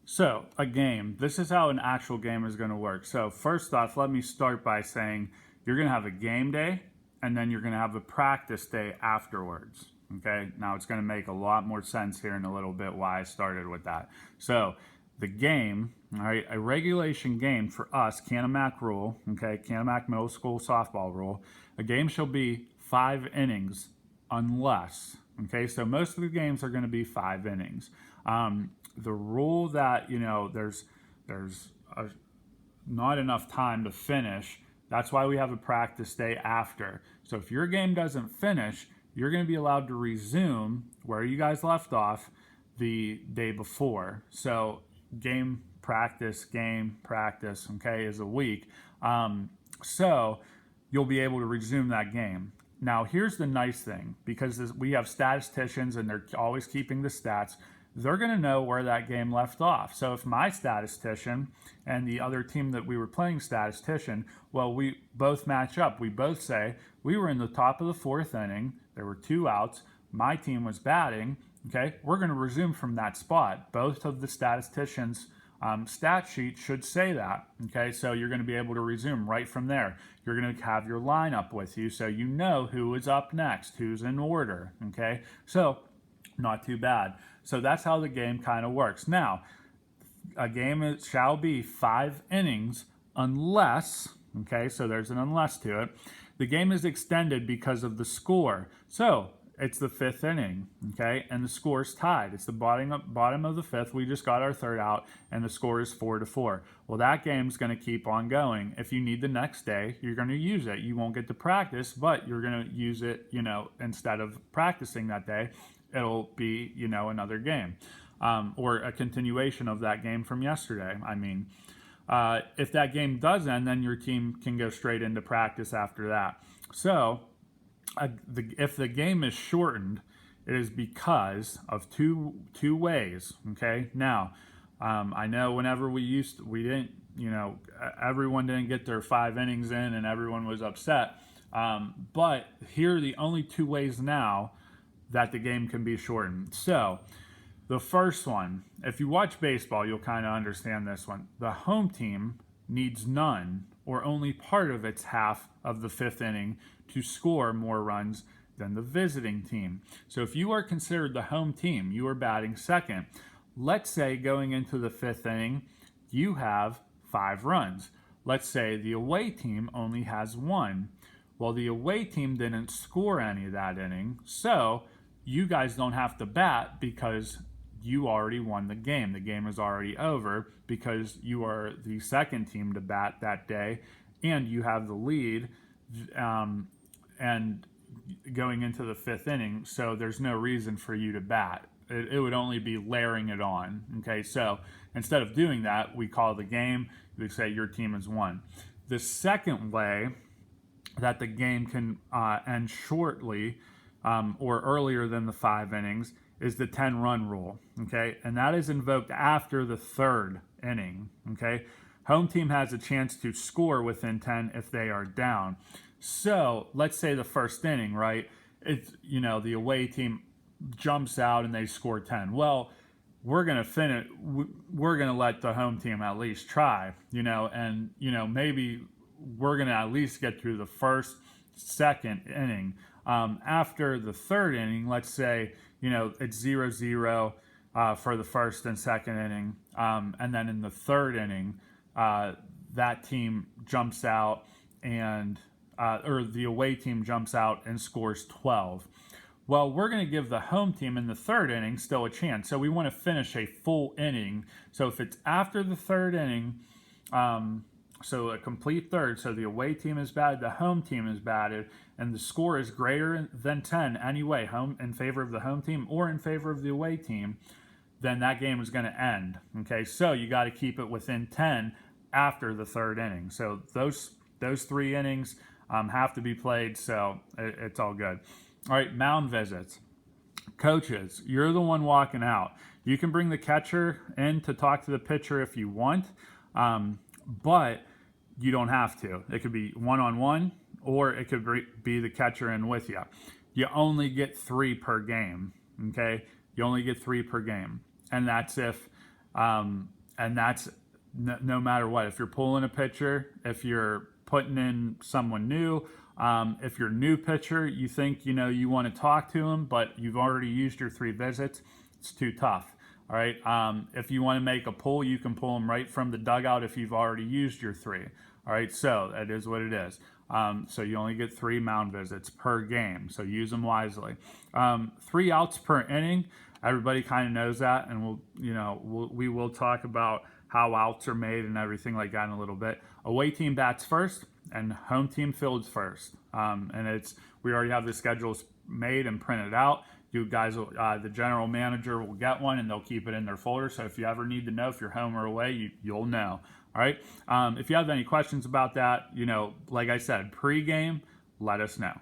So, a game. This is how an actual game is going to work. So, first off, let me start by saying you're going to have a game day and then you're going to have a practice day afterwards. Okay, now it's going to make a lot more sense here in a little bit why I started with that. So, the game, all right, a regulation game for us, Canamac rule, okay, Canamac Middle School softball rule, a game shall be 5 innings unless, okay, so most of the games are going to be 5 innings. The rule that there's not enough time to finish. That's why we have a practice day after. So if your game doesn't finish, you're going to be allowed to resume where you guys left off the day before. So game practice, okay, is a week. So you'll be able to resume that game. Now, here's the nice thing, because we have statisticians and they're always keeping the stats, they're going to know where that game left off. So if my statistician and the other team that we were playing statistician, well, we both match up. We both say we were in the top of the 4th inning. There were 2 outs. My team was batting. Okay, we're going to resume from that spot. Both of the statisticians' stat sheet should say that. Okay, so you're going to be able to resume right from there. You're going to have your lineup with you, so you know who is up next, who's in order. Okay, so not too bad. So that's how the game kind of works. Now, a game shall be 5 innings unless, okay, so there's an unless to it, the game is extended because of the score. So it's the 5th inning, okay, and the score is tied. It's the bottom of the 5th. We just got our 3rd out, and the score is 4-4. Well, that game's going to keep on going. If you need the next day, you're going to use it. You won't get to practice, but you're going to use it, instead of practicing that day, it'll be, another game, or a continuation of that game from yesterday. I mean, if that game does end, then your team can go straight into practice after that. So, if the game is shortened, it is because of two ways. Okay. Now, I know whenever we didn't, everyone didn't get their 5 innings in, and everyone was upset. But here are the only 2 ways now that the game can be shortened. So, the first one, if you watch baseball, you'll kind of understand this one. The home team needs none or only part of its half of the 5th inning to score more runs than the visiting team. So if you are considered the home team, you are batting second. Let's say going into the 5th inning, you have 5 runs. Let's say the away team only has 1. Well, the away team didn't score any of that inning, so you guys don't have to bat because you already won the game. The game is already over because you are the second team to bat that day, and you have the lead, and going into the 5th inning, so there's no reason for you to bat. It would only be layering it on. Okay, so instead of doing that, we call the game. We say your team has won. The second way that the game can end shortly or earlier than the 5 innings is the 10-run rule, okay? And that is invoked after the 3rd inning, okay? Home team has a chance to score within 10 if they are down. So let's say the 1st inning, right? It's, the away team jumps out and they score 10. Well, we're going to finish, we're going to let the home team at least try, and, maybe we're going to at least get through the 1st, 2nd inning. After the 3rd inning, let's say, it's 0-0 for the 1st and 2nd inning. And then in the 3rd inning, that team jumps out or the away team jumps out and scores 12. Well, we're going to give the home team in the 3rd inning still a chance. So we want to finish a full inning. So if it's after the 3rd inning, so a complete third, so the away team is batted, the home team is batted, and the score is greater than 10 anyway, home in favor of the home team or in favor of the away team, then that game is going to end. Okay, so you got to keep it within 10 after the 3rd inning. So those 3 innings have to be played, so it's all good. All right, mound visits. Coaches, you're the one walking out. You can bring the catcher in to talk to the pitcher if you want, but you don't have to. It could be one-on-one, or it could be the catcher in with you. You only get 3 per game, okay? You only get 3 per game. And that's if And that's no matter what. If you're pulling a pitcher, if you're putting in someone new, if you're a new pitcher, you think you want to talk to him, but you've already used your 3 visits, it's too tough. All right. If you want to make a pull, you can pull them right from the dugout if you've already used your 3. All right. So that is what it is. So you only get 3 mound visits per game. So use them wisely. 3 outs per inning. Everybody kind of knows that, and we will talk about how outs are made and everything like that in a little bit. Away team bats first, and home team fields first. And we already have the schedules made and printed out. You guys, the general manager will get one, and they'll keep it in their folder. So if you ever need to know if you're home or away, you'll know. All right. If you have any questions about that, like I said, pregame, let us know.